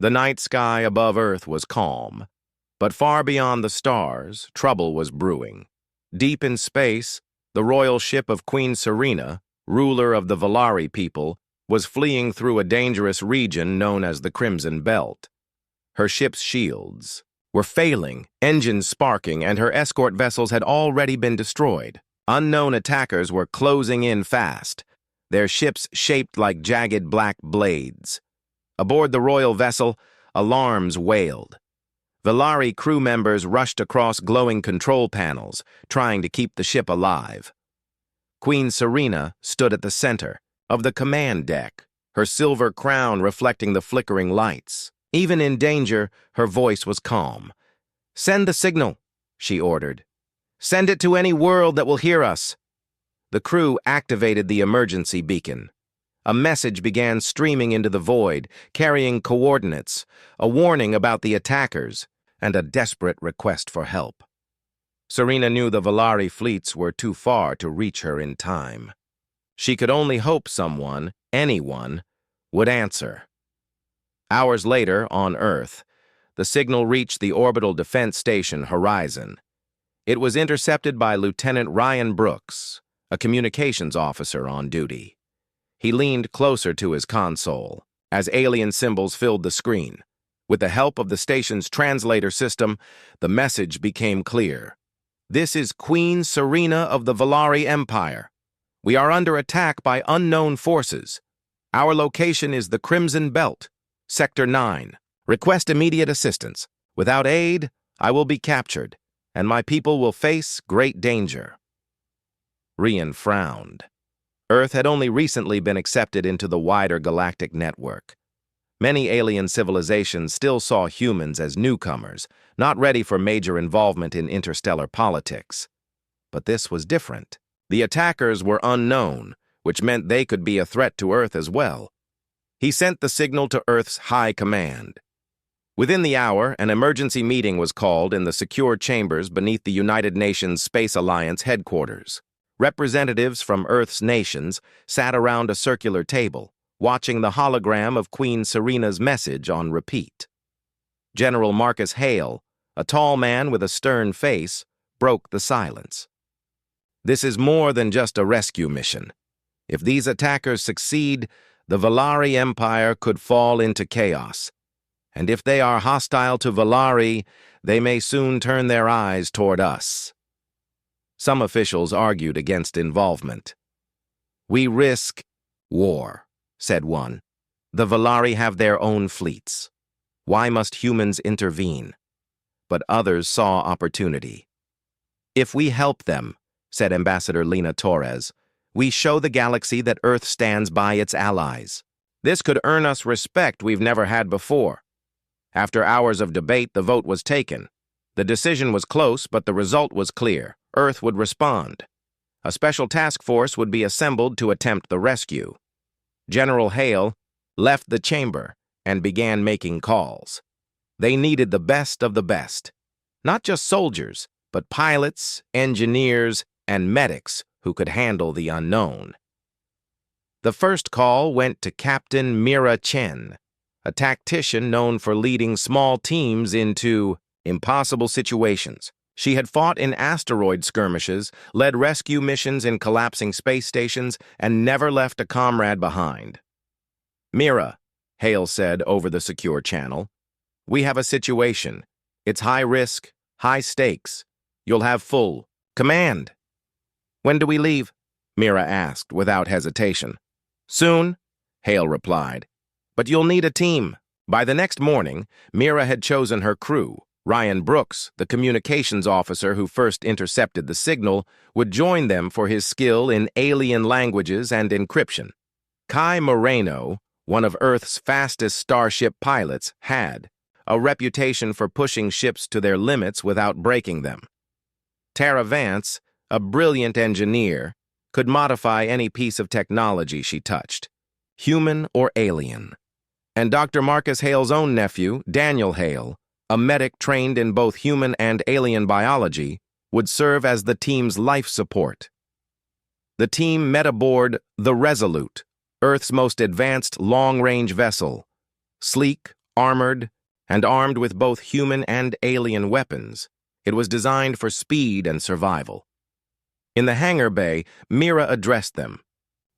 The night sky above Earth was calm, but far beyond the stars, trouble was brewing. Deep in space, the royal ship of Queen Serena, ruler of the Valari people, was fleeing through a dangerous region known as the Crimson Belt. Her ship's shields were failing, engines sparking, and her escort vessels had already been destroyed. Unknown attackers were closing in fast, their ships shaped like jagged black blades. Aboard the royal vessel, alarms wailed. Valari crew members rushed across glowing control panels, trying to keep the ship alive. Queen Serena stood at the center of the command deck, her silver crown reflecting the flickering lights. Even in danger, her voice was calm. "Send the signal," she ordered. "Send it to any world that will hear us." The crew activated the emergency beacon. A message began streaming into the void, carrying coordinates, a warning about the attackers, and a desperate request for help. Serena knew the Valari fleets were too far to reach her in time. She could only hope someone, anyone, would answer. Hours later, on Earth, the signal reached the orbital defense station Horizon. It was intercepted by Lieutenant Ryan Brooks, a communications officer on duty. He leaned closer to his console as alien symbols filled the screen. With the help of the station's translator system, the message became clear. "This is Queen Serena of the Valari Empire. We are under attack by unknown forces. Our location is the Crimson Belt, Sector 9. Request immediate assistance. Without aid, I will be captured, and my people will face great danger." Ryan frowned. Earth had only recently been accepted into the wider galactic network. Many alien civilizations still saw humans as newcomers, not ready for major involvement in interstellar politics. But this was different. The attackers were unknown, which meant they could be a threat to Earth as well. He sent the signal to Earth's high command. Within the hour, an emergency meeting was called in the secure chambers beneath the United Nations Space Alliance headquarters. Representatives from Earth's nations sat around a circular table, watching the hologram of Queen Serena's message on repeat. General Marcus Hale, a tall man with a stern face, broke the silence. "This is more than just a rescue mission. If these attackers succeed, the Valari Empire could fall into chaos. And if they are hostile to Valari, they may soon turn their eyes toward us." Some officials argued against involvement. "We risk war," said one. "The Valari have their own fleets. Why must humans intervene?" But others saw opportunity. "If we help them," said Ambassador Lena Torres, "we show the galaxy that Earth stands by its allies. This could earn us respect we've never had before." After hours of debate, the vote was taken. The decision was close, but the result was clear. Earth would respond. A special task force would be assembled to attempt the rescue. General Hale left the chamber and began making calls. They needed the best of the best. Not just soldiers, but pilots, engineers, and medics who could handle the unknown. The first call went to Captain Mira Chen, a tactician known for leading small teams into impossible situations. She had fought in asteroid skirmishes, led rescue missions in collapsing space stations, and never left a comrade behind. "Mira," Hale said over the secure channel, "we have a situation. It's high risk, high stakes. You'll have full command." "When do we leave?" Mira asked without hesitation. "Soon," Hale replied. "But you'll need a team." By the next morning, Mira had chosen her crew. Ryan Brooks, the communications officer who first intercepted the signal, would join them for his skill in alien languages and encryption. Kai Moreno, one of Earth's fastest starship pilots, had a reputation for pushing ships to their limits without breaking them. Tara Vance, a brilliant engineer, could modify any piece of technology she touched, human or alien. And Dr. Marcus Hale's own nephew, Daniel Hale, a medic trained in both human and alien biology, would serve as the team's life support. The team met aboard the Resolute, Earth's most advanced long-range vessel. Sleek, Armored and armed with both human and alien weapons, it was designed for speed and survival. In the hangar bay, Mira addressed them.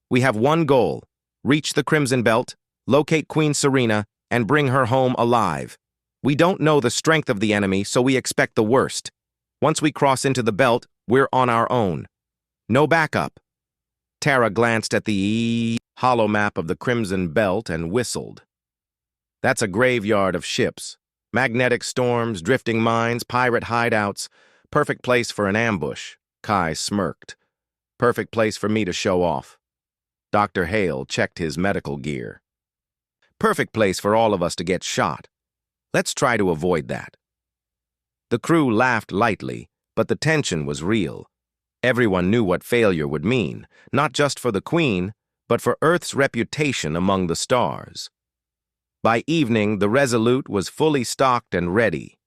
"We have one goal: reach the Crimson Belt, locate Queen Serena, and bring her home alive. We don't know the strength of the enemy, so we expect the worst. Once we cross into the belt, we're on our own. No backup." Tara glanced at the hollow map of the Crimson Belt and whistled. "That's a graveyard of ships. Magnetic storms, drifting mines, pirate hideouts. Perfect place for an ambush." Kai smirked. "Perfect place for me to show off." Dr. Hale checked his medical gear. "Perfect place for all of us to get shot. Let's try to avoid that." The crew laughed lightly, but the tension was real. Everyone knew what failure would mean, not just for the Queen, but for Earth's reputation among the stars. By evening, the Resolute was fully stocked and ready.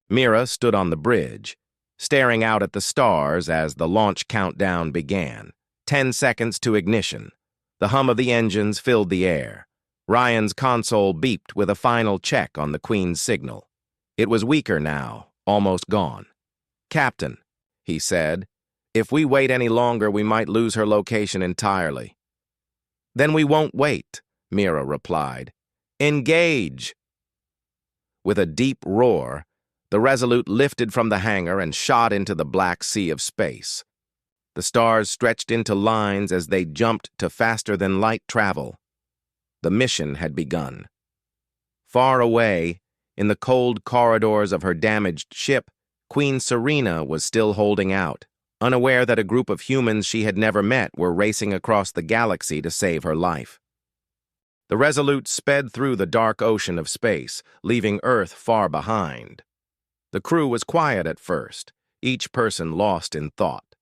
Mira stood on the bridge, staring out at the stars as the launch countdown began. 10 seconds to ignition. The hum of the engines filled the air. Ryan's console beeped with a final check on the Queen's signal. It was weaker now, almost gone. "Captain," he said, "if we wait any longer, we might lose her location entirely." "Then we won't wait," Mira replied. "Engage!" With a deep roar, the Resolute lifted from the hangar and shot into the black sea of space. The stars stretched into lines as they jumped to faster-than-light travel. The mission had begun. Far away, in the cold corridors of her damaged ship, Queen Serena was still holding out, unaware that a group of humans she had never met were racing across the galaxy to save her life. The Resolute sped through the dark ocean of space, leaving Earth far behind. The crew was quiet at first, each person lost in thought.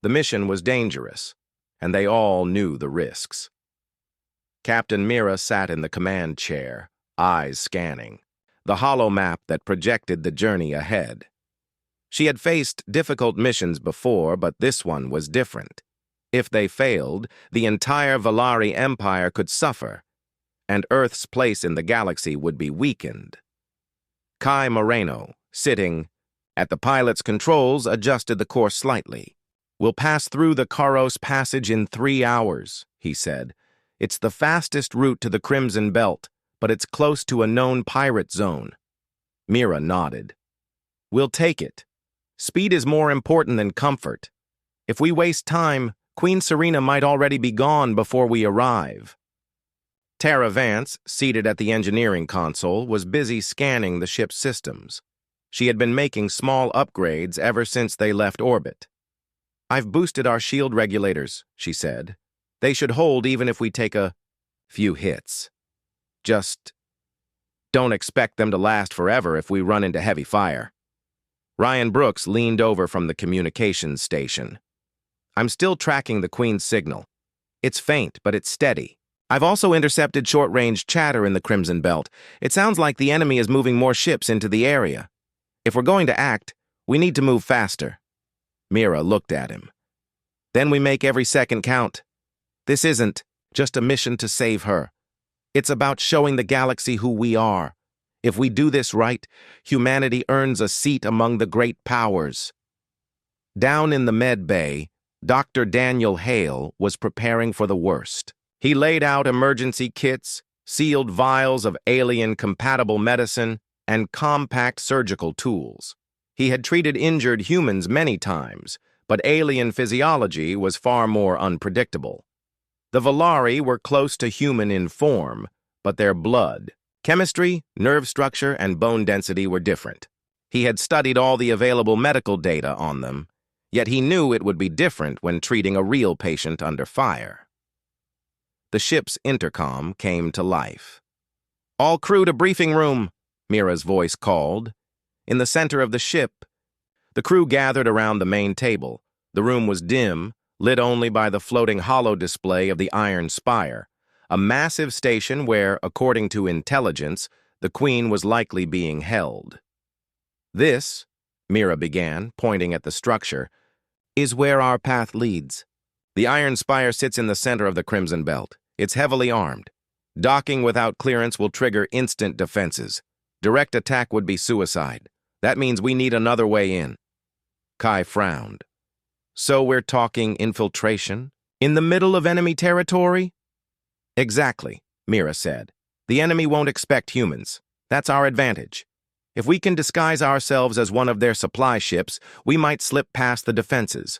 The mission was dangerous, and they all knew the risks. Captain Mira sat in the command chair, eyes scanning, the hollow map that projected the journey ahead. She had faced difficult missions before, but this one was different. If they failed, the entire Valari Empire could suffer, and Earth's place in the galaxy would be weakened. Kai Moreno, sitting at the pilot's controls, adjusted the course slightly. "We'll pass through the Karos Passage in 3 hours," he said. "It's the fastest route to the Crimson Belt, but it's close to a known pirate zone." Mira nodded. "We'll take it. Speed is more important than comfort. If we waste time, Queen Serena might already be gone before we arrive." Tara Vance, seated at the engineering console, was busy scanning the ship's systems. She had been making small upgrades ever since they left orbit. "I've boosted our shield regulators," she said. "They should hold even if we take a few hits. Just don't expect them to last forever if we run into heavy fire." Ryan Brooks leaned over from the communications station. "I'm still tracking the Queen's signal. It's faint, but it's steady. I've also intercepted short-range chatter in the Crimson Belt. It sounds like the enemy is moving more ships into the area. If we're going to act, we need to move faster." Mira looked at him. "Then we make every second count. This isn't just a mission to save her. It's about showing the galaxy who we are. If we do this right, humanity earns a seat among the great powers." Down in the med bay, Dr. Daniel Hale was preparing for the worst. He laid out emergency kits, sealed vials of alien-compatible medicine, and compact surgical tools. He had treated injured humans many times, but alien physiology was far more unpredictable. The Valari were close to human in form, but their blood, chemistry, nerve structure, and bone density were different. He had studied all the available medical data on them, yet he knew it would be different when treating a real patient under fire. The ship's intercom came to life. "All crew to briefing room," Mira's voice called. In the center of the ship, the crew gathered around the main table. The room was dim, lit only by the floating holo display of the Iron Spire, a massive station where, according to intelligence, the Queen was likely being held. "This," Mira began, pointing at the structure, "is where our path leads. The Iron Spire sits in the center of the Crimson Belt. It's heavily armed. Docking without clearance will trigger instant defenses. Direct attack would be suicide. That means we need another way in. Kai frowned. So we're talking infiltration? In the middle of enemy territory? Exactly, Mira said. The enemy won't expect humans. That's our advantage. If we can disguise ourselves as one of their supply ships, we might slip past the defenses.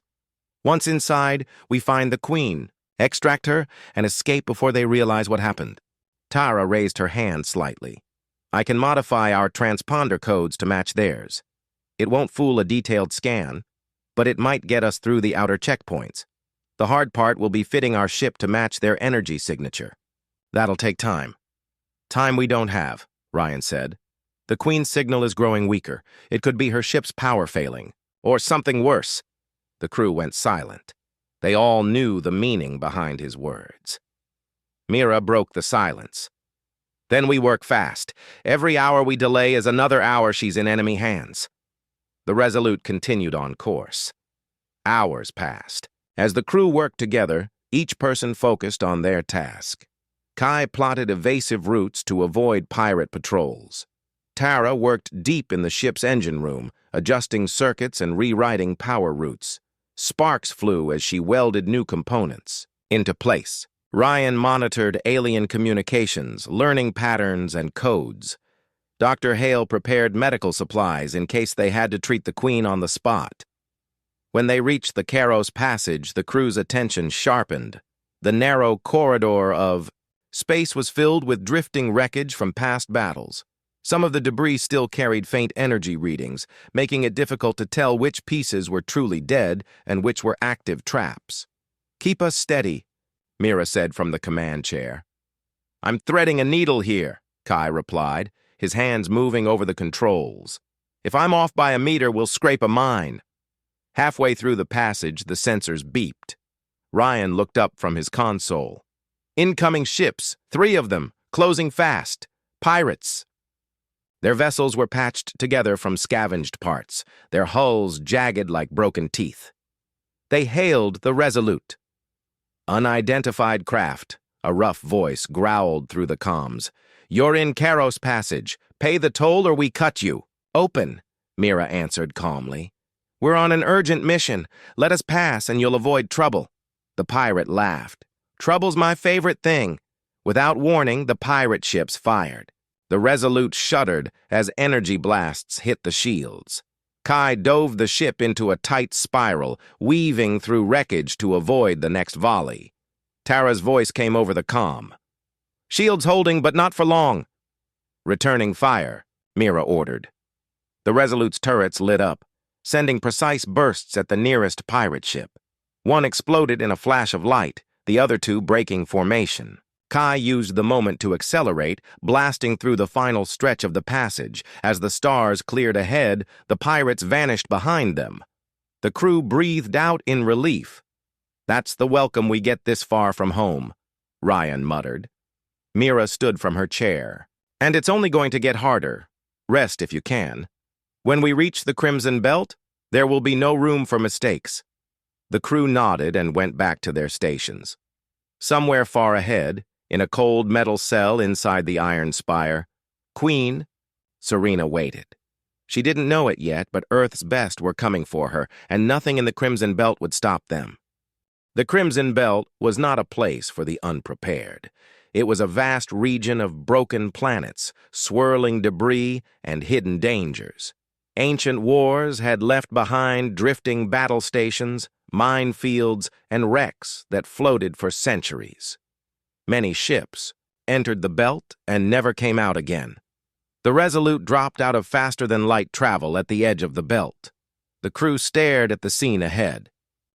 Once inside, we find the Queen, extract her, and escape before they realize what happened. Tara raised her hand slightly. I can modify our transponder codes to match theirs. It won't fool a detailed scan, but it might get us through the outer checkpoints. The hard part will be fitting our ship to match their energy signature. That'll take time. Time we don't have, Ryan said. The Queen's signal is growing weaker. It could be her ship's power failing, or something worse. The crew went silent. They all knew the meaning behind his words. Mira broke the silence. Then we work fast. Every hour we delay is another hour she's in enemy hands. The Resolute continued on course. Hours passed. As the crew worked together, each person focused on their task. Kai plotted evasive routes to avoid pirate patrols. Tara worked deep in the ship's engine room, adjusting circuits and rewriting power routes. Sparks flew as she welded new components into place. Ryan monitored alien communications, learning patterns and codes. Dr. Hale prepared medical supplies in case they had to treat the Queen on the spot. When they reached the Karos Passage, the crew's attention sharpened. The narrow corridor of space was filled with drifting wreckage from past battles. Some of the debris still carried faint energy readings, making it difficult to tell which pieces were truly dead and which were active traps. "Keep us steady," Mira said from the command chair. "I'm threading a needle here," Kai replied, his hands moving over the controls. "If I'm off by a meter, we'll scrape a mine." Halfway through the passage, the sensors beeped. Ryan looked up from his console. "Incoming ships, 3 of them, closing fast. Pirates." Their vessels were patched together from scavenged parts, their hulls jagged like broken teeth. They hailed the Resolute. "Unidentified craft," a rough voice growled through the comms. "You're in Karos Passage. Pay the toll or we cut you." "Open," Mira answered calmly. "We're on an urgent mission. Let us pass and you'll avoid trouble." The pirate laughed. "Trouble's my favorite thing." Without warning, the pirate ships fired. The Resolute shuddered as energy blasts hit the shields. Kai dove the ship into a tight spiral, weaving through wreckage to avoid the next volley. Tara's voice came over the comm. "Shields holding, but not for long." "Returning fire," Mira ordered. The Resolute's turrets lit up, sending precise bursts at the nearest pirate ship. One exploded in a flash of light, the other 2 breaking formation. Kai used the moment to accelerate, blasting through the final stretch of the passage. As the stars cleared ahead, the pirates vanished behind them. The crew breathed out in relief. "That's the welcome we get this far from home," Ryan muttered. Mira stood from her chair. "And it's only going to get harder. Rest if you can. When we reach the Crimson Belt, there will be no room for mistakes." The crew nodded and went back to their stations. Somewhere far ahead, in a cold metal cell inside the iron spire, Queen Serena waited. She didn't know it yet, but Earth's best were coming for her, and nothing in the Crimson Belt would stop them. The Crimson Belt was not a place for the unprepared. It was a vast region of broken planets, swirling debris, and hidden dangers. Ancient wars had left behind drifting battle stations, minefields, and wrecks that floated for centuries. Many ships entered the belt and never came out again. The Resolute dropped out of faster-than-light travel at the edge of the belt. The crew stared at the scene ahead.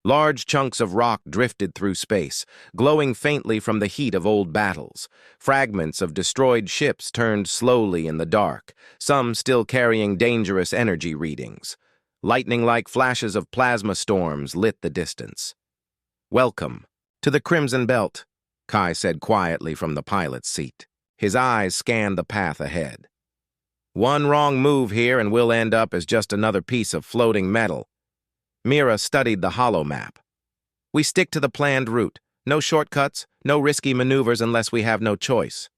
Large chunks of rock drifted through space, glowing faintly from the heat of old battles. Fragments of destroyed ships turned slowly in the dark, some still carrying dangerous energy readings. Lightning-like flashes of plasma storms lit the distance. "Welcome to the Crimson Belt," Kai said quietly from the pilot's seat. His eyes scanned the path ahead. "One wrong move here and we'll end up as just another piece of floating metal." Mira studied the hollow map. "We stick to the planned route. No shortcuts, No risky maneuvers unless we have no choice.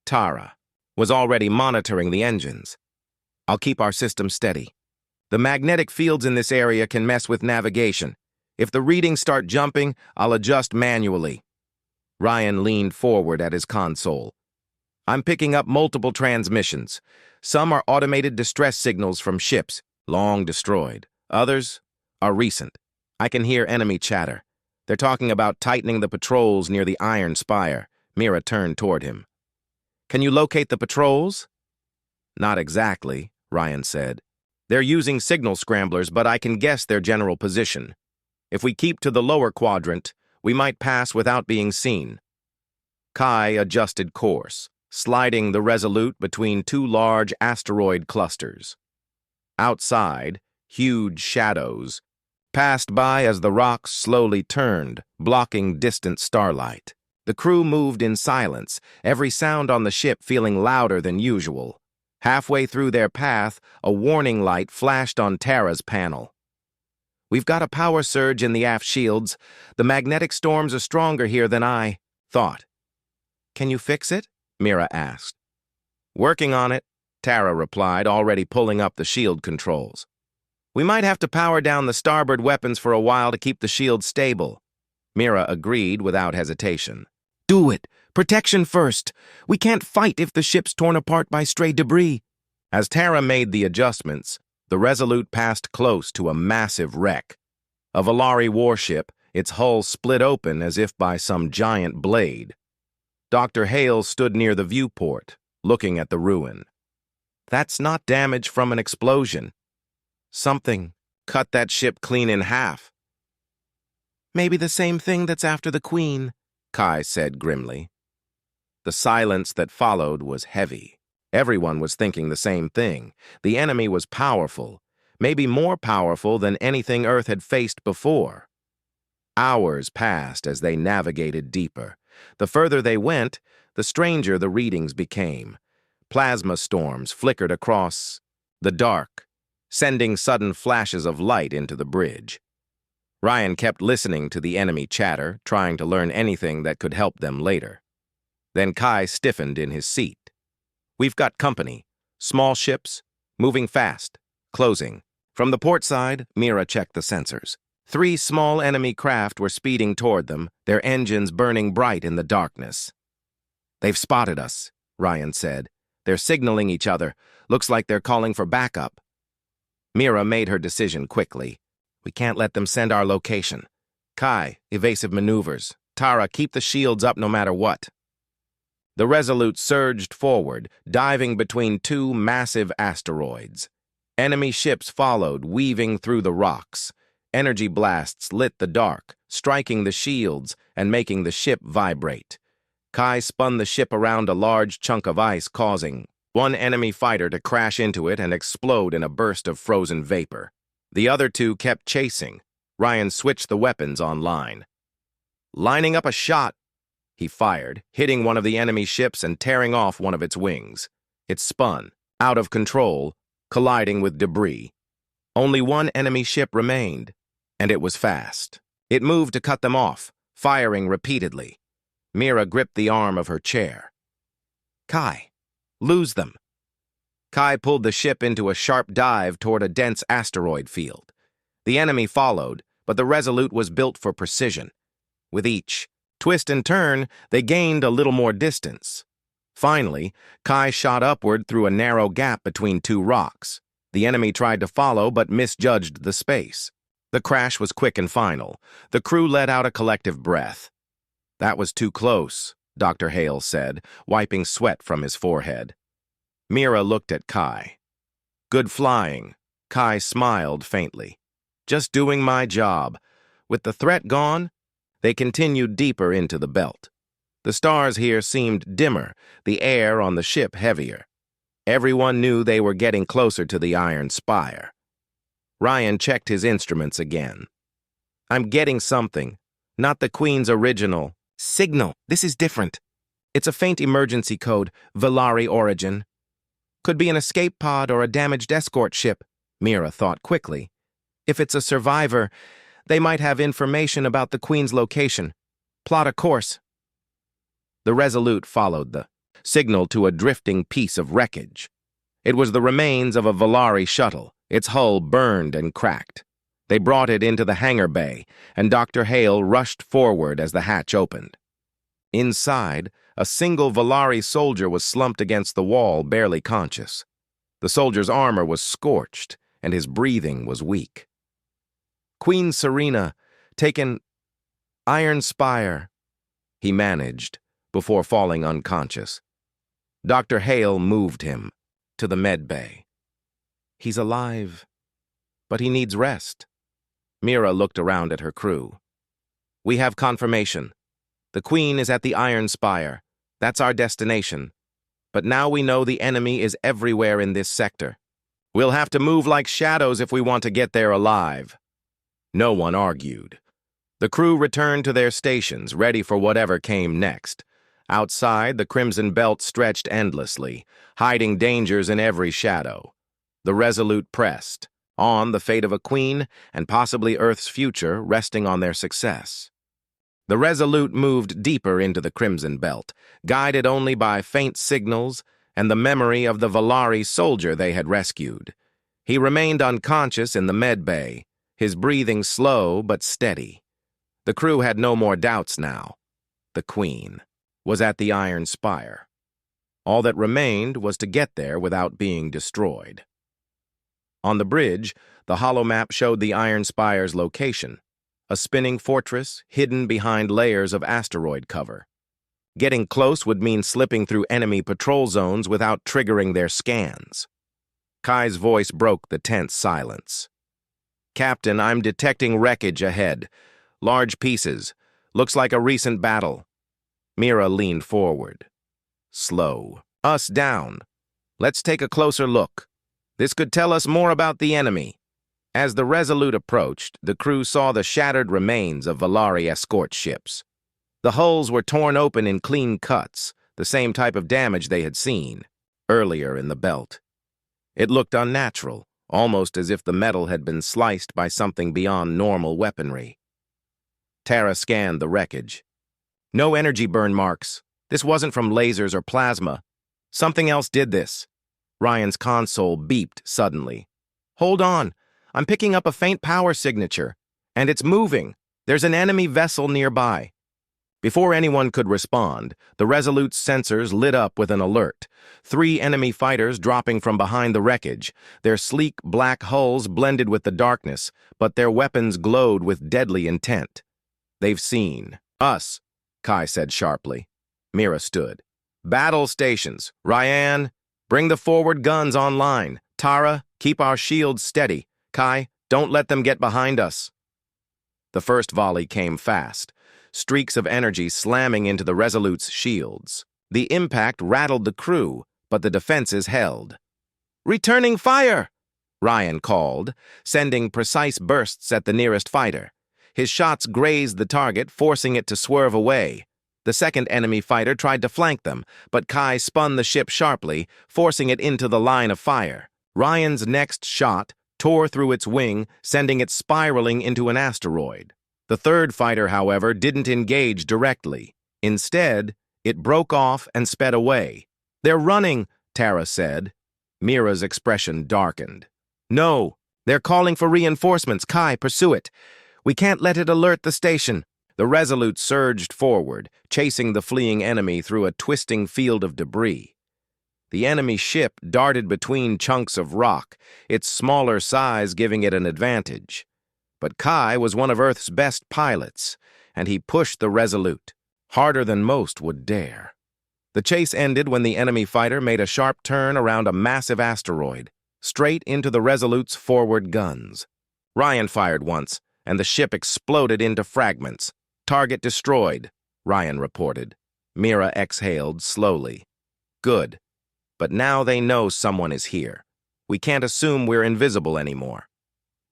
Tara was already monitoring the engines. I'll keep our system steady. The magnetic fields in this area can mess with navigation. If the readings start jumping, I'll adjust manually. Ryan leaned forward at his console. I'm picking up multiple transmissions. Some are automated distress signals from ships, long destroyed. Others are recent. I can hear enemy chatter. They're talking about tightening the patrols near the Iron Spire. Mira turned toward him. Can you locate the patrols? Not exactly, Ryan said. They're using signal scramblers, but I can guess their general position. If we keep to the lower quadrant, we might pass without being seen. Kai adjusted course, sliding the Resolute between two large asteroid clusters. Outside, huge shadows passed by as the rocks slowly turned, blocking distant starlight. The crew moved in silence, every sound on the ship feeling louder than usual. Halfway through their path, a warning light flashed on Tara's panel. We've got a power surge in the aft shields. The magnetic storms are stronger here than I thought. Can you fix it? Mira asked. Working on it, Tara replied, already pulling up the shield controls. We might have to power down the starboard weapons for a while to keep the shield stable. Mira agreed without hesitation. Do it! Protection first! We can't fight if the ship's torn apart by stray debris. As Tara made the adjustments, the Resolute passed close to a massive wreck. A Volari warship, its hull split open as if by some giant blade. Dr. Hale stood near the viewport, looking at the ruin. That's not damage from an explosion. Something cut that ship clean in half. Maybe the same thing that's after the Queen, Kai said grimly. The silence that followed was heavy. Everyone was thinking the same thing. The enemy was powerful, maybe more powerful than anything Earth had faced before. Hours passed as they navigated deeper. The further they went, the stranger the readings became. Plasma storms flickered across the dark, sending sudden flashes of light into the bridge. Ryan kept listening to the enemy chatter, trying to learn anything that could help them later. Then Kai stiffened in his seat. We've got company. Small ships, moving fast, closing. From the port side, Mira checked the sensors. 3 small enemy craft were speeding toward them, their engines burning bright in the darkness. They've spotted us, Ryan said. They're signaling each other. Looks like they're calling for backup. Mira made her decision quickly. We can't let them send our location. Kai, evasive maneuvers. Tara, keep the shields up no matter what. The Resolute surged forward, diving between 2 massive asteroids. Enemy ships followed, weaving through the rocks. Energy blasts lit the dark, striking the shields and making the ship vibrate. Kai spun the ship around a large chunk of ice, causing one enemy fighter to crash into it and explode in a burst of frozen vapor. The other 2 kept chasing. Ryan switched the weapons online. Lining up a shot, he fired, hitting one of the enemy ships and tearing off one of its wings. It spun, out of control, colliding with debris. Only one enemy ship remained, and it was fast. It moved to cut them off, firing repeatedly. Mira gripped the arm of her chair. Kai, lose them. Kai pulled the ship into a sharp dive toward a dense asteroid field. The enemy followed, but the Resolute was built for precision. With each twist and turn, they gained a little more distance. Finally, Kai shot upward through a narrow gap between 2 rocks. The enemy tried to follow but misjudged the space. The crash was quick and final. The crew let out a collective breath. That was too close, Dr. Hale said, wiping sweat from his forehead. Mira looked at Kai. Good flying. Kai smiled faintly. Just doing my job. With the threat gone, they continued deeper into the belt. The stars here seemed dimmer, the air on the ship heavier. Everyone knew they were getting closer to the Iron Spire. Ryan checked his instruments again. I'm getting something. Not the Queen's original signal. This is different. It's a faint emergency code, Volari origin. Could be an escape pod or a damaged escort ship, Mira thought quickly. If it's a survivor, they might have information about the Queen's location. Plot a course. The Resolute followed the signal to a drifting piece of wreckage. It was the remains of a Volari shuttle, its hull burned and cracked. They brought it into the hangar bay, and Dr. Hale rushed forward as the hatch opened. Inside, a single Volari soldier was slumped against the wall, barely conscious. The soldier's armor was scorched, and his breathing was weak. "Queen Serena, taken Iron Spire," he managed, before falling unconscious. Dr. Hale moved him to the med bay. "He's alive, but he needs rest." Mira looked around at her crew. "We have confirmation. The Queen is at the Iron Spire. That's our destination. But now we know the enemy is everywhere in this sector. We'll have to move like shadows if we want to get there alive." No one argued. The crew returned to their stations, ready for whatever came next. Outside, the Crimson Belt stretched endlessly, hiding dangers in every shadow. The Resolute pressed, on the fate of a queen and possibly Earth's future resting on their success. The Resolute moved deeper into the Crimson Belt, guided only by faint signals and the memory of the Volari soldier they had rescued. He remained unconscious in the med bay, his breathing slow but steady. The crew had no more doubts now. The Queen was at the Iron Spire. All that remained was to get there without being destroyed. On the bridge, the holomap showed the Iron Spire's location, a spinning fortress hidden behind layers of asteroid cover. Getting close would mean slipping through enemy patrol zones without triggering their scans. Kai's voice broke the tense silence. "Captain, I'm detecting wreckage ahead. Large pieces. Looks like a recent battle." Mira leaned forward. "Slow us down. Let's take a closer look. This could tell us more about the enemy." As the Resolute approached, the crew saw the shattered remains of Volari escort ships. The hulls were torn open in clean cuts, the same type of damage they had seen earlier in the belt. It looked unnatural, almost as if the metal had been sliced by something beyond normal weaponry. Tara scanned the wreckage. "No energy burn marks. This wasn't from lasers or plasma. Something else did this." Ryan's console beeped suddenly. "Hold on. I'm picking up a faint power signature. And it's moving. There's an enemy vessel nearby." Before anyone could respond, the Resolute's sensors lit up with an alert. 3 enemy fighters dropping from behind the wreckage. Their sleek black hulls blended with the darkness, but their weapons glowed with deadly intent. "They've seen us," Kai said sharply. Mira stood. "Battle stations. Ryan, bring the forward guns online. Tara, keep our shields steady. Kai, don't let them get behind us." The first volley came fast, streaks of energy slamming into the Resolute's shields. The impact rattled the crew, but the defenses held. "Returning fire!" Ryan called, sending precise bursts at the nearest fighter. His shots grazed the target, forcing it to swerve away. The second enemy fighter tried to flank them, but Kai spun the ship sharply, forcing it into the line of fire. Ryan's next shot tore through its wing, sending it spiraling into an asteroid. The third fighter, however, didn't engage directly. Instead, it broke off and sped away. "They're running," Tara said. Mira's expression darkened. "No, they're calling for reinforcements. Kai, pursue it. We can't let it alert the station." The Resolute surged forward, chasing the fleeing enemy through a twisting field of debris. The enemy ship darted between chunks of rock, its smaller size giving it an advantage. But Kai was one of Earth's best pilots, and he pushed the Resolute, harder than most would dare. The chase ended when the enemy fighter made a sharp turn around a massive asteroid, straight into the Resolute's forward guns. Ryan fired once, and the ship exploded into fragments. "Target destroyed," Ryan reported. Mira exhaled slowly. "Good. But now they know someone is here. We can't assume we're invisible anymore."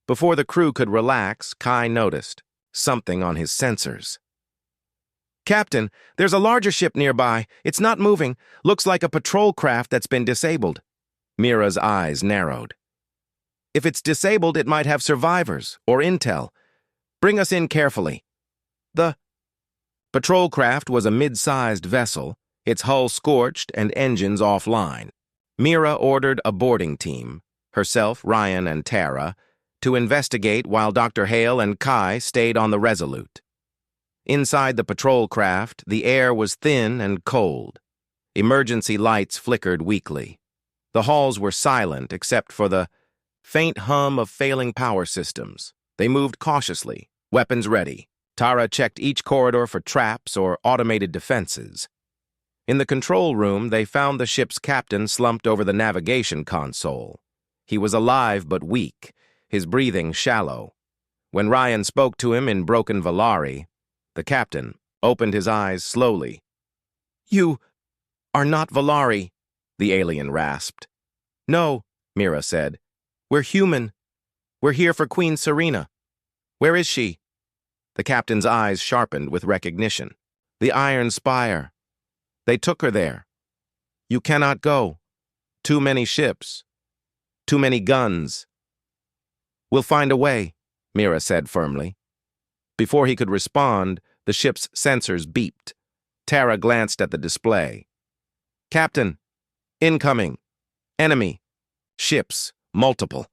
Before the crew could relax, Kai noticed something on his sensors. "Captain, there's a larger ship nearby. It's not moving. Looks like a patrol craft that's been disabled." Mira's eyes narrowed. "If it's disabled, it might have survivors or intel. Bring us in carefully." Patrol craft was a mid-sized vessel, its hull scorched and engines offline. Mira ordered a boarding team, herself, Ryan, and Tara, to investigate while Dr. Hale and Kai stayed on the Resolute. Inside the patrol craft, the air was thin and cold. Emergency lights flickered weakly. The halls were silent except for the faint hum of failing power systems. They moved cautiously, weapons ready. Tara checked each corridor for traps or automated defenses. In the control room, they found the ship's captain slumped over the navigation console. He was alive but weak, his breathing shallow. When Ryan spoke to him in broken Valari, the captain opened his eyes slowly. "You are not Valari," the alien rasped. "No," Mira said. "We're human. We're here for Queen Serena. Where is she?" The captain's eyes sharpened with recognition. "The Iron Spire. They took her there. You cannot go. Too many ships. Too many guns." "We'll find a way," Mira said firmly. Before he could respond, the ship's sensors beeped. Tara glanced at the display. "Captain, incoming. Enemy. Ships, multiple."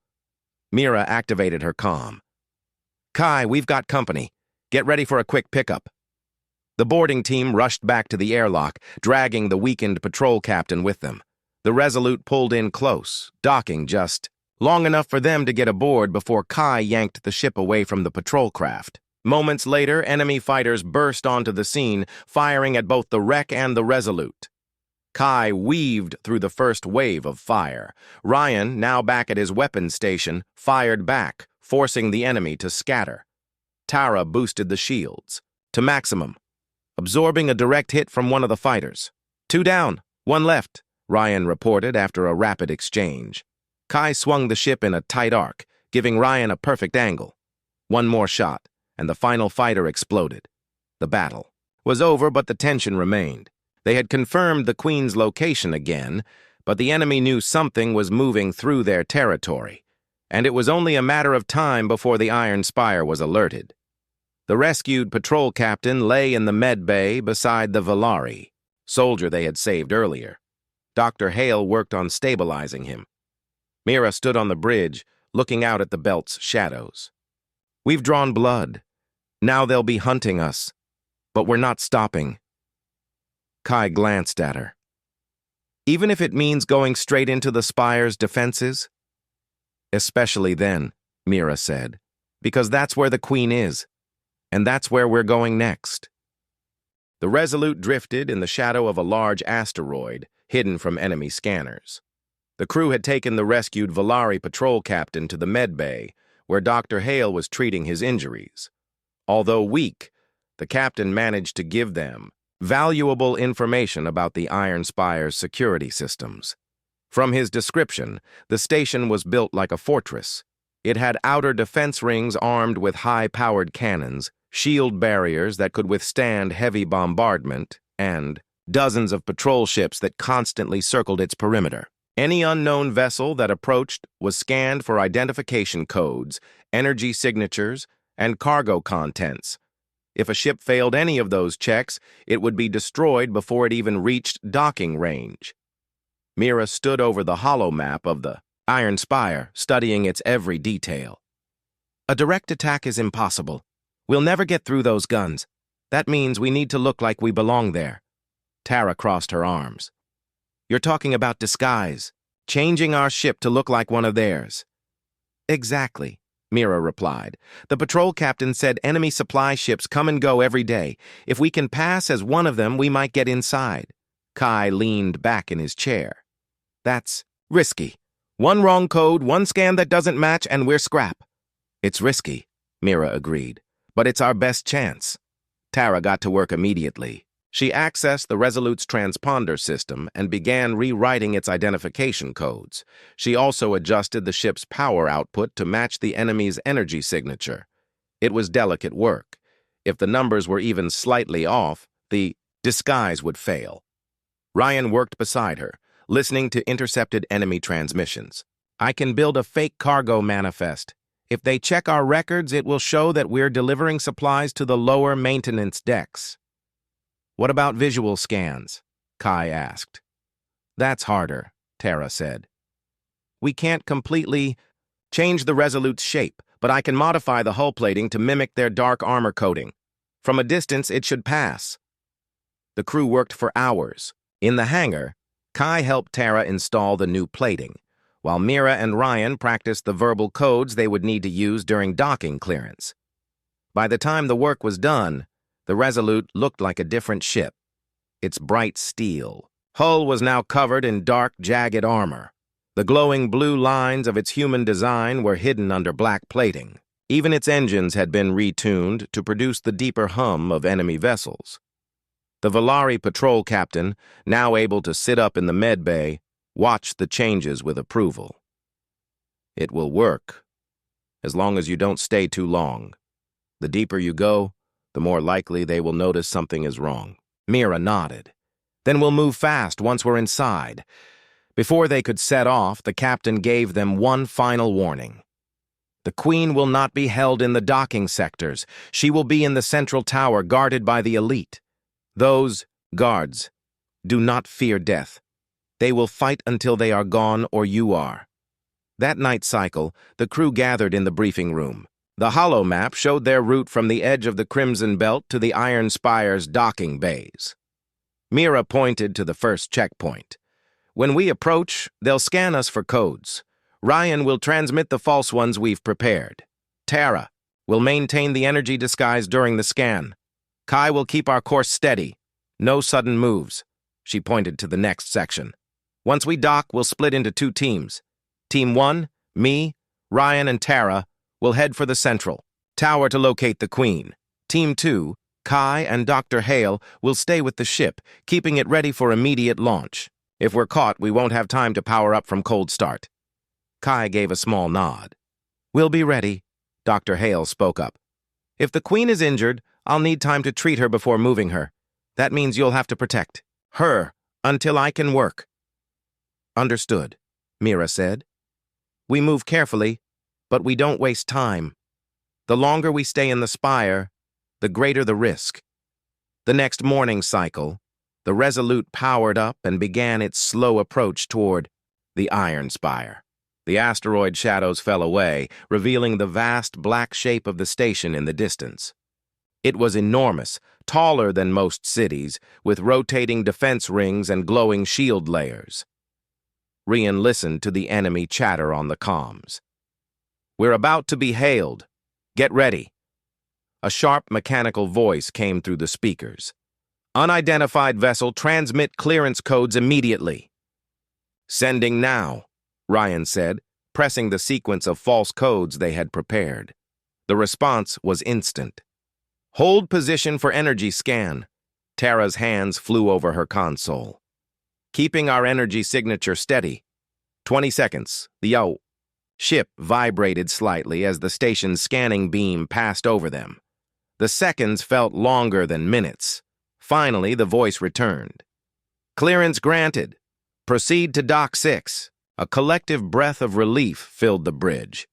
Mira activated her comm. "Kai, we've got company. Get ready for a quick pickup." The boarding team rushed back to the airlock, dragging the weakened patrol captain with them. The Resolute pulled in close, docking just long enough for them to get aboard before Kai yanked the ship away from the patrol craft. Moments later, enemy fighters burst onto the scene, firing at both the wreck and the Resolute. Kai weaved through the first wave of fire. Ryan, now back at his weapons station, fired back, forcing the enemy to scatter. Tara boosted the shields to maximum, absorbing a direct hit from one of the fighters. "Two down, one left," Ryan reported after a rapid exchange. Kai swung the ship in a tight arc, giving Ryan a perfect angle. One more shot, and the final fighter exploded. The battle was over, but the tension remained. They had confirmed the Queen's location again, but the enemy knew something was moving through their territory, and it was only a matter of time before the Iron Spire was alerted. The rescued patrol captain lay in the med bay beside the Valari, soldier they had saved earlier. Dr. Hale worked on stabilizing him. Mira stood on the bridge, looking out at the belt's shadows. "We've drawn blood. Now they'll be hunting us, but we're not stopping." Kai glanced at her. "Even if it means going straight into the Spire's defenses?" "Especially then," Mira said, "because that's where the Queen is. And that's where we're going next." The Resolute drifted in the shadow of a large asteroid, hidden from enemy scanners. The crew had taken the rescued Valari patrol captain to the med bay, where Dr. Hale was treating his injuries. Although weak, the captain managed to give them valuable information about the Iron Spire's security systems. From his description, the station was built like a fortress. It had outer defense rings armed with high-powered cannons, shield barriers that could withstand heavy bombardment, and dozens of patrol ships that constantly circled its perimeter. Any unknown vessel that approached was scanned for identification codes, energy signatures, and cargo contents. If a ship failed any of those checks, it would be destroyed before it even reached docking range. Mira stood over the hollow map of the Iron Spire, studying its every detail. "A direct attack is impossible. We'll never get through those guns. That means we need to look like we belong there." Tara crossed her arms. "You're talking about disguise, changing our ship to look like one of theirs." "Exactly," Mira replied. "The patrol captain said enemy supply ships come and go every day. If we can pass as one of them, we might get inside." Kai leaned back in his chair. "That's risky. One wrong code, one scan that doesn't match, and we're scrap." "It's risky," Mira agreed, "but it's our best chance." Tara got to work immediately. She accessed the Resolute's transponder system and began rewriting its identification codes. She also adjusted the ship's power output to match the enemy's energy signature. It was delicate work. If the numbers were even slightly off, the disguise would fail. Ryan worked beside her, listening to intercepted enemy transmissions. "I can build a fake cargo manifest. If they check our records, it will show that we're delivering supplies to the lower maintenance decks." What about visual scans? Kai asked. That's harder, Tara said. We can't completely change the Resolute's shape, but I can modify the hull plating to mimic their dark armor coating. From a distance, it should pass. The crew worked for hours. In the hangar, Kai helped Tara install the new plating, while Mira and Ryan practiced the verbal codes they would need to use during docking clearance. By the time the work was done, the Resolute looked like a different ship. Its bright steel hull was now covered in dark, jagged armor. The glowing blue lines of its human design were hidden under black plating. Even its engines had been retuned to produce the deeper hum of enemy vessels. The Volari patrol captain, now able to sit up in the med bay, watched the changes with approval. It will work, as long as you don't stay too long. The deeper you go, the more likely they will notice something is wrong. Mira nodded. Then we'll move fast once we're inside. Before they could set off, the captain gave them one final warning. The Queen will not be held in the docking sectors. She will be in the central tower guarded by the elite. Those guards do not fear death. They will fight until they are gone or you are. That night cycle, the crew gathered in the briefing room. The holo map showed their route from the edge of the Crimson Belt to the Iron Spire's docking bays. Mira pointed to the first checkpoint. When we approach, they'll scan us for codes. Ryan will transmit the false ones we've prepared. Tara will maintain the energy disguise during the scan. Kai will keep our course steady. No sudden moves. She pointed to the next section. Once we dock, we'll split into 2 teams. Team 1, me, Ryan, and Tara, will head for the central tower to locate the Queen. Team 2, Kai and Dr. Hale, will stay with the ship, keeping it ready for immediate launch. If we're caught, we won't have time to power up from cold start. Kai gave a small nod. We'll be ready, Dr. Hale spoke up. If the Queen is injured, I'll need time to treat her before moving her. That means you'll have to protect her until I can work. Understood, Mira said. We move carefully, but we don't waste time. The longer we stay in the spire, the greater the risk. The next morning cycle, the Resolute powered up and began its slow approach toward the Iron Spire. The asteroid shadows fell away, revealing the vast black shape of the station in the distance. It was enormous, taller than most cities, with rotating defense rings and glowing shield layers. Rian listened to the enemy chatter on the comms. We're about to be hailed. Get ready. A sharp mechanical voice came through the speakers. Unidentified vessel, transmit clearance codes immediately. Sending now, Ryan said, pressing the sequence of false codes they had prepared. The response was instant. Hold position for energy scan. Tara's hands flew over her console. Keeping our energy signature steady. 20 seconds. The ship vibrated slightly as the station's scanning beam passed over them. The seconds felt longer than minutes. Finally, the voice returned. Clearance granted. Proceed to Dock 6. A collective breath of relief filled the bridge.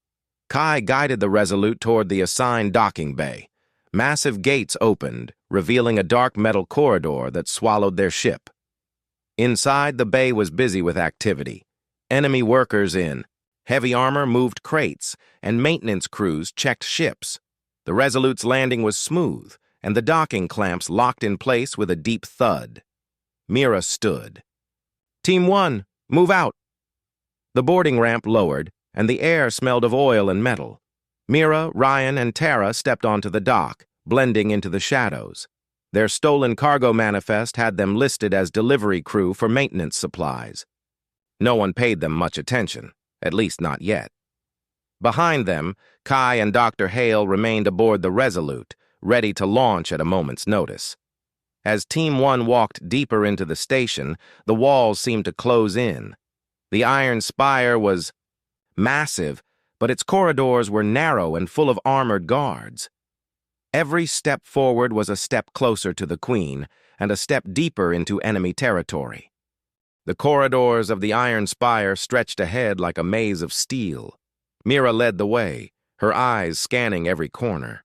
Kai guided the Resolute toward the assigned docking bay. Massive gates opened, revealing a dark metal corridor that swallowed their ship. Inside, the bay was busy with activity. Enemy workers in heavy armor moved crates, and maintenance crews checked ships. The Resolute's landing was smooth, and the docking clamps locked in place with a deep thud. Mira stood. Team 1, move out. The boarding ramp lowered, and the air smelled of oil and metal. Mira, Ryan, and Tara stepped onto the dock, blending into the shadows. Their stolen cargo manifest had them listed as delivery crew for maintenance supplies. No one paid them much attention, at least not yet. Behind them, Kai and Dr. Hale remained aboard the Resolute, ready to launch at a moment's notice. As Team 1 walked deeper into the station, the walls seemed to close in. The Iron Spire was massive, but its corridors were narrow and full of armored guards. Every step forward was a step closer to the Queen, and a step deeper into enemy territory. The corridors of the Iron Spire stretched ahead like a maze of steel. Mira led the way, her eyes scanning every corner.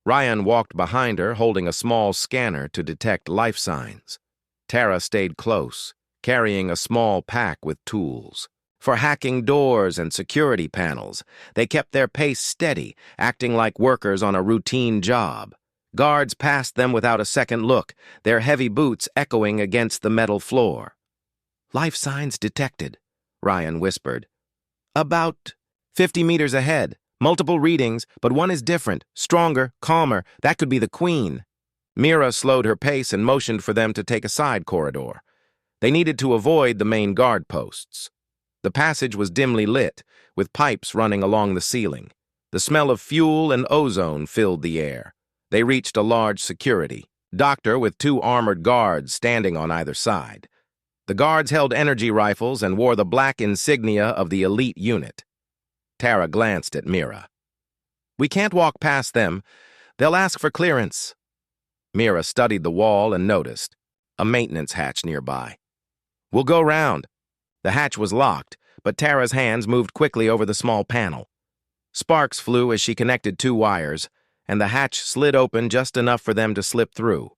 Ryan walked behind her, holding a small scanner to detect life signs. Tara stayed close, carrying a small pack with tools. For hacking doors and security panels, they kept their pace steady, acting like workers on a routine job. Guards passed them without a second look, their heavy boots echoing against the metal floor. "Life signs detected," Ryan whispered. "About 50 meters ahead. Multiple readings, but one is different, stronger, calmer. That could be the Queen." Mira slowed her pace and motioned for them to take a side corridor. They needed to avoid the main guard posts. The passage was dimly lit, with pipes running along the ceiling. The smell of fuel and ozone filled the air. They reached a large security doctor with 2 armored guards standing on either side. The guards held energy rifles and wore the black insignia of the elite unit. Tara glanced at Mira. "We can't walk past them. They'll ask for clearance." Mira studied the wall and noticed a maintenance hatch nearby. "We'll go round." The hatch was locked, but Tara's hands moved quickly over the small panel. Sparks flew as she connected 2 wires, and the hatch slid open just enough for them to slip through.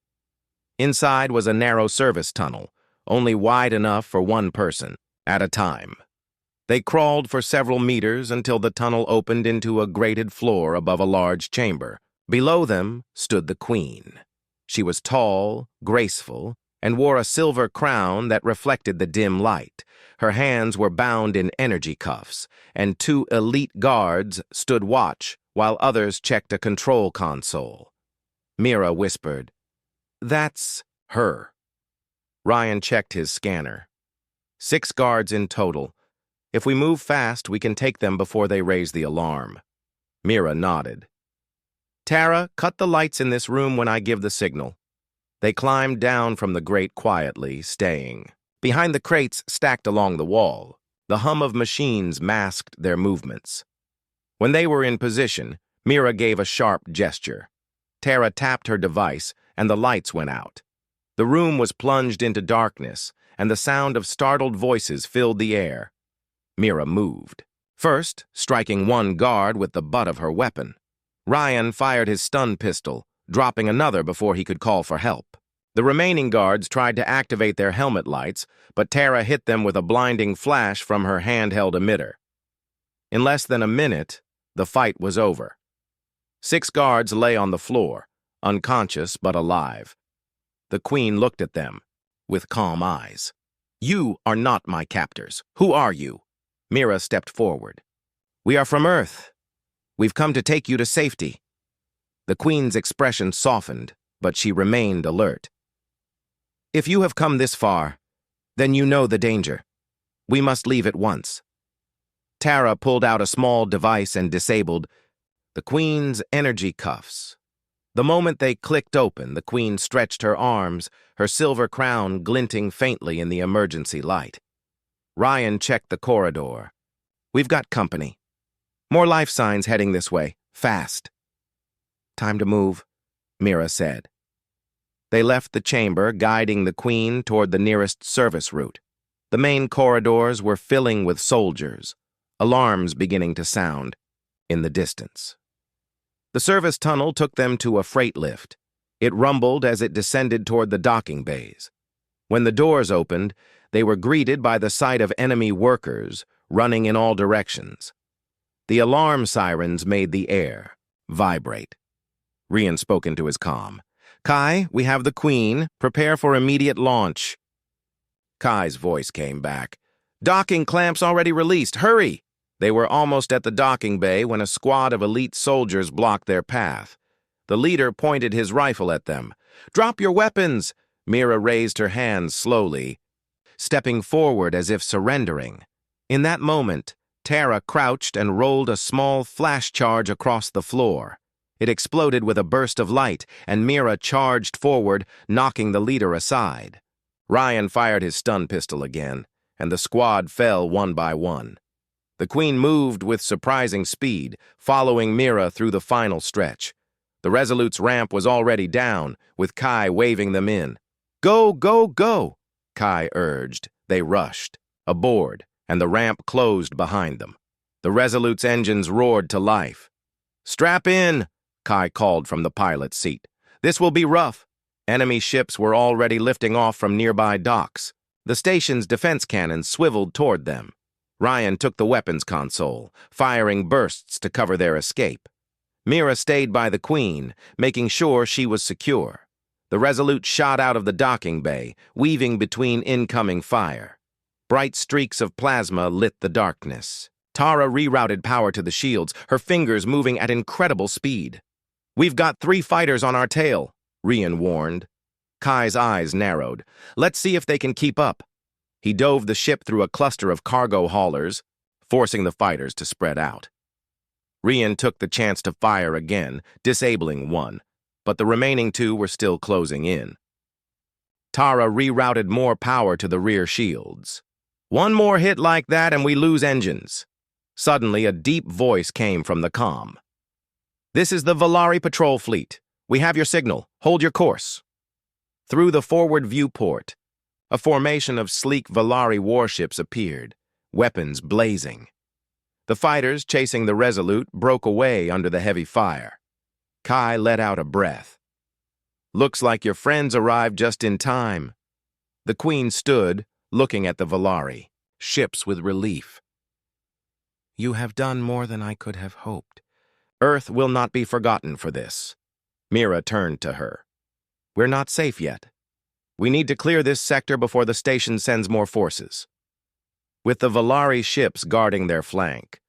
Inside was a narrow service tunnel, only wide enough for one person at a time. They crawled for several meters until the tunnel opened into a grated floor above a large chamber. Below them stood the Queen. She was tall, graceful, and wore a silver crown that reflected the dim light. Her hands were bound in energy cuffs, and 2 elite guards stood watch while others checked a control console. Mira whispered, "That's her." Ryan checked his scanner. 6 guards in total. If we move fast, we can take them before they raise the alarm. Mira nodded. "Tara, cut the lights in this room when I give the signal." They climbed down from the grate quietly, staying. Behind the crates stacked along the wall, the hum of machines masked their movements. When they were in position, Mira gave a sharp gesture. Tara tapped her device, and the lights went out. The room was plunged into darkness, and the sound of startled voices filled the air. Mira moved, first striking one guard with the butt of her weapon. Ryan fired his stun pistol, dropping another before he could call for help. The remaining guards tried to activate their helmet lights, but Tara hit them with a blinding flash from her handheld emitter. In less than a minute, the fight was over. 6 guards lay on the floor, unconscious but alive. The Queen looked at them with calm eyes. "You are not my captors. Who are you?" Mira stepped forward. "We are from Earth. We've come to take you to safety." The Queen's expression softened, but she remained alert. "If you have come this far, then you know the danger. We must leave at once." Tara pulled out a small device and disabled the Queen's energy cuffs. The moment they clicked open, the Queen stretched her arms, her silver crown glinting faintly in the emergency light. Ryan checked the corridor. "We've got company. More life signs heading this way, fast." "Time to move," Mira said. They left the chamber, guiding the Queen toward the nearest service route. The main corridors were filling with soldiers, alarms beginning to sound in the distance. The service tunnel took them to a freight lift. It rumbled as it descended toward the docking bays. When the doors opened, they were greeted by the sight of enemy workers running in all directions. The alarm sirens made the air vibrate. Rian spoke into his comm. "Kai, we have the Queen. Prepare for immediate launch." Kai's voice came back. "Docking clamps already released. Hurry!" They were almost at the docking bay when a squad of elite soldiers blocked their path. The leader pointed his rifle at them. "Drop your weapons!" Mira raised her hands slowly, stepping forward as if surrendering. In that moment, Tara crouched and rolled a small flash charge across the floor. It exploded with a burst of light, and Mira charged forward, knocking the leader aside. Ryan fired his stun pistol again, and the squad fell one by one. The Queen moved with surprising speed, following Mira through the final stretch. The Resolute's ramp was already down, with Kai waving them in. "Go, go, go!" Kai urged. They rushed, aboard, and the ramp closed behind them. The Resolute's engines roared to life. "Strap in!" Kai called from the pilot's seat. "This will be rough." Enemy ships were already lifting off from nearby docks. The station's defense cannons swiveled toward them. Ryan took the weapons console, firing bursts to cover their escape. Mira stayed by the Queen, making sure she was secure. The Resolute shot out of the docking bay, weaving between incoming fire. Bright streaks of plasma lit the darkness. Tara rerouted power to the shields, her fingers moving at incredible speed. "We've got 3 fighters on our tail," Rian warned. Kai's eyes narrowed. "Let's see if they can keep up." He dove the ship through a cluster of cargo haulers, forcing the fighters to spread out. Rian took the chance to fire again, disabling one, but the remaining 2 were still closing in. Tara rerouted more power to the rear shields. "One more hit like that and we lose engines." Suddenly, a deep voice came from the comm. "This is the Volari patrol fleet. We have your signal. Hold your course." Through the forward viewport, a formation of sleek Volari warships appeared, weapons blazing. The fighters chasing the Resolute broke away under the heavy fire. Kai let out a breath. "Looks like your friends arrived just in time." The Queen stood, looking at the Volari ships with relief. "You have done more than I could have hoped. Earth will not be forgotten for this." Mira turned to her. "We're not safe yet. We need to clear this sector before the station sends more forces." With the Volari ships guarding their flank,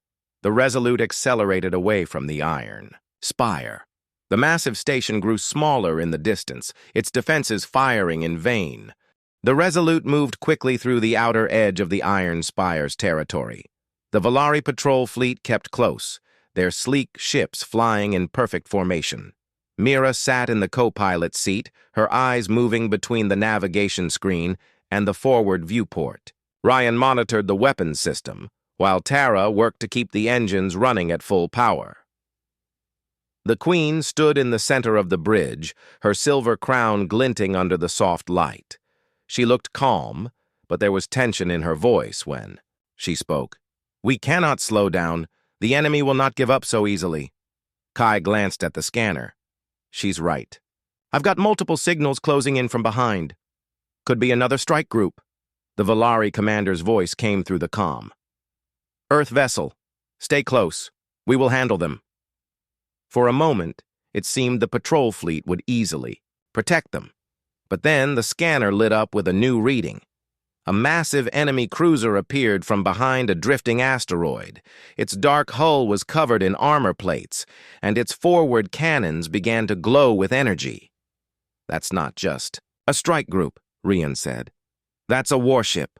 the Resolute accelerated away from the iron spire. The massive station grew smaller in the distance, its defenses firing in vain. The Resolute moved quickly through the outer edge of the iron spire's territory. The Volari patrol fleet kept close, their sleek ships flying in perfect formation. Mira sat in the co-pilot seat, her eyes moving between the navigation screen and the forward viewport. Ryan monitored the weapons system, while Tara worked to keep the engines running at full power. The Queen stood in the center of the bridge, her silver crown glinting under the soft light. She looked calm, but there was tension in her voice when she spoke. "We cannot slow down. The enemy will not give up so easily." Kai glanced at the scanner. "She's right. I've got multiple signals closing in from behind. Could be another strike group." The Volari commander's voice came through the comm. "Earth vessel, stay close. We will handle them." For a moment, it seemed the patrol fleet would easily protect them. But then the scanner lit up with a new reading. A massive enemy cruiser appeared from behind a drifting asteroid. Its dark hull was covered in armor plates, and its forward cannons began to glow with energy. "That's not just a strike group," Rian said. "That's a warship."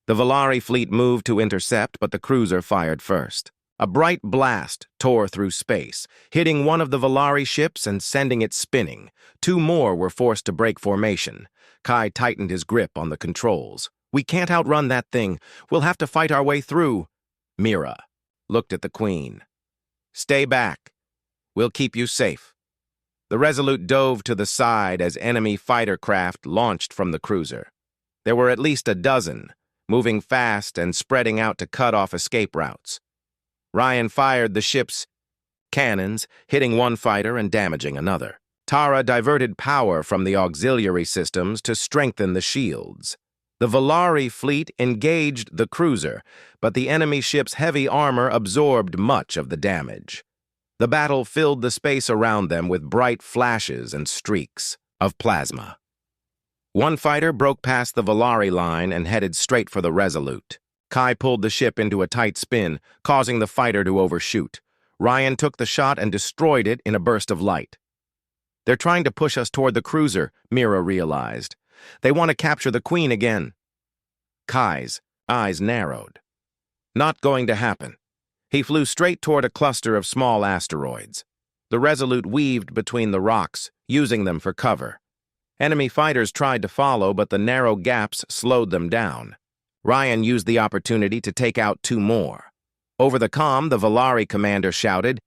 The Volari fleet moved to intercept, but the cruiser fired first. A bright blast tore through space, hitting one of the Volari ships and sending it spinning. 2 more were forced to break formation. Kai tightened his grip on the controls. "We can't outrun that thing. We'll have to fight our way through." Mira looked at the Queen. "Stay back. We'll keep you safe." The Resolute dove to the side as enemy fighter craft launched from the cruiser. There were at least a dozen, moving fast and spreading out to cut off escape routes. Ryan fired the ship's cannons, hitting one fighter and damaging another. Tara diverted power from the auxiliary systems to strengthen the shields. The Volari fleet engaged the cruiser, but the enemy ship's heavy armor absorbed much of the damage. The battle filled the space around them with bright flashes and streaks of plasma. One fighter broke past the Volari line and headed straight for the Resolute. Kai pulled the ship into a tight spin, causing the fighter to overshoot. Ryan took the shot and destroyed it in a burst of light. "They're trying to push us toward the cruiser," Mira realized. "They want to capture the Queen again." Kai's eyes narrowed. Not going to happen. He flew straight toward a cluster of small asteroids. The Resolute weaved between the rocks, using them for cover. Enemy fighters tried to follow, but the narrow gaps slowed them down. Ryan used the opportunity to take out 2 more. Over the comm, the Volari commander shouted,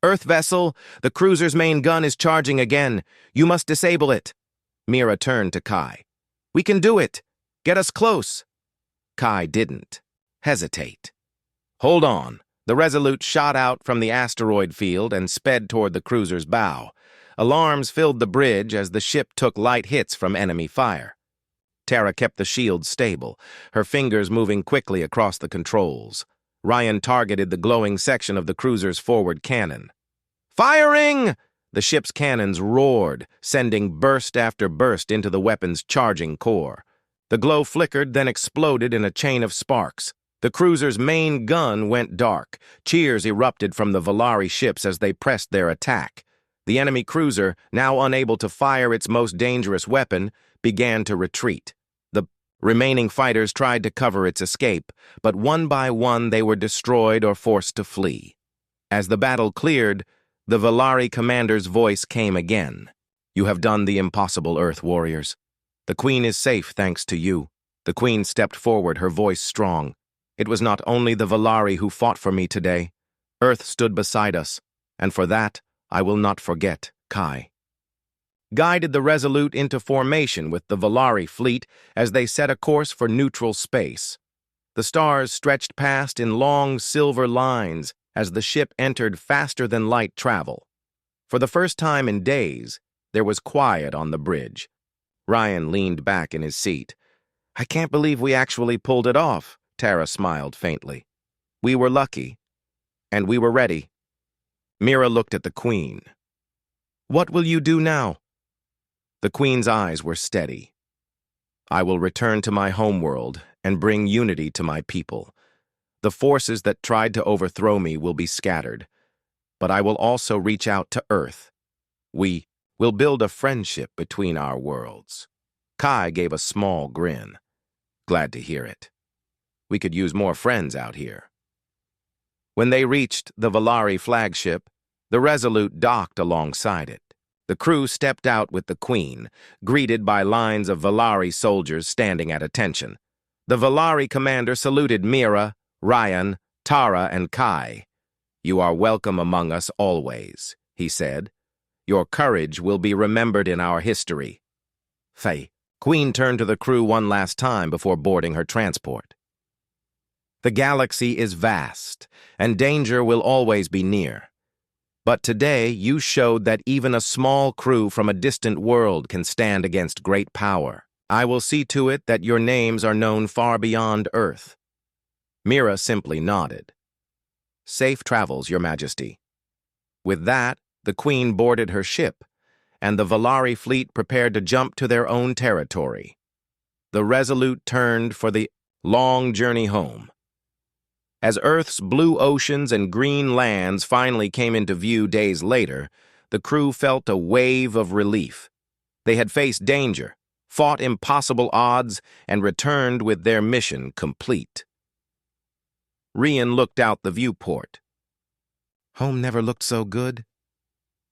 "Earth vessel, the cruiser's main gun is charging again. You must disable it." Mira turned to Kai. "We can do it. Get us close." Kai didn't hesitate. "Hold on. The Resolute shot out from the asteroid field and sped toward the cruiser's bow. Alarms filled the bridge as the ship took light hits from enemy fire. Tara kept the shield stable, her fingers moving quickly across the controls. Ryan targeted the glowing section of the cruiser's forward cannon. Firing! The ship's cannons roared, sending burst after burst into the weapon's charging core. The glow flickered, then exploded in a chain of sparks. The cruiser's main gun went dark. Cheers erupted from the Volari ships as they pressed their attack. The enemy cruiser, now unable to fire its most dangerous weapon, began to retreat. The remaining fighters tried to cover its escape, but one by one they were destroyed or forced to flee. As the battle cleared, the Volari commander's voice came again. "You have done the impossible, Earth warriors. The Queen is safe thanks to you." The Queen stepped forward, her voice strong. "It was not only the Volari who fought for me today. Earth stood beside us, and for that, I will not forget, Kai." Guided the Resolute into formation with the Volari fleet as they set a course for neutral space. The stars stretched past in long silver lines as the ship entered faster-than-light travel. For the first time in days, there was quiet on the bridge. Ryan leaned back in his seat. "I can't believe we actually pulled it off," Tara smiled faintly. "We were lucky, and we were ready." Mira looked at the Queen. "What will you do now?" The Queen's eyes were steady. "I will return to my homeworld and bring unity to my people. The forces that tried to overthrow me will be scattered, but I will also reach out to Earth. We will build a friendship between our worlds." Kai gave a small grin. "Glad to hear it. We could use more friends out here." When they reached the Volari flagship, the Resolute docked alongside it. The crew stepped out with the Queen, greeted by lines of Volari soldiers standing at attention. The Volari commander saluted Mira, Ryan, Tara, and Kai. "You are welcome among us always," he said. "Your courage will be remembered in our history." Faye. Queen turned to the crew one last time before boarding her transport. "The galaxy is vast, and danger will always be near. But today you showed that even a small crew from a distant world can stand against great power. I will see to it that your names are known far beyond Earth." Mira simply nodded. "Safe travels, Your Majesty." With that, the Queen boarded her ship, and the Volari fleet prepared to jump to their own territory. The Resolute turned for the long journey home. As Earth's blue oceans and green lands finally came into view days later, the crew felt a wave of relief. They had faced danger, fought impossible odds, and returned with their mission complete. Rian looked out the viewport. "Home never looked so good."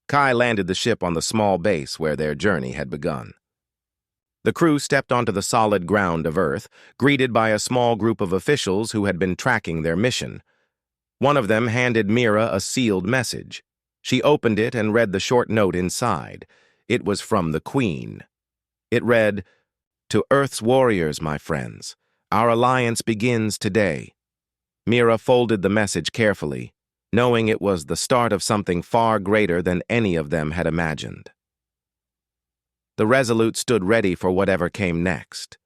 Kai landed the ship on the small base where their journey had begun. The crew stepped onto the solid ground of Earth, greeted by a small group of officials who had been tracking their mission. One of them handed Mira a sealed message. She opened it and read the short note inside. It was from the Queen. It read, "To Earth's warriors, my friends, our alliance begins today." Mira folded the message carefully, knowing it was the start of something far greater than any of them had imagined. The Resolute stood ready for whatever came next.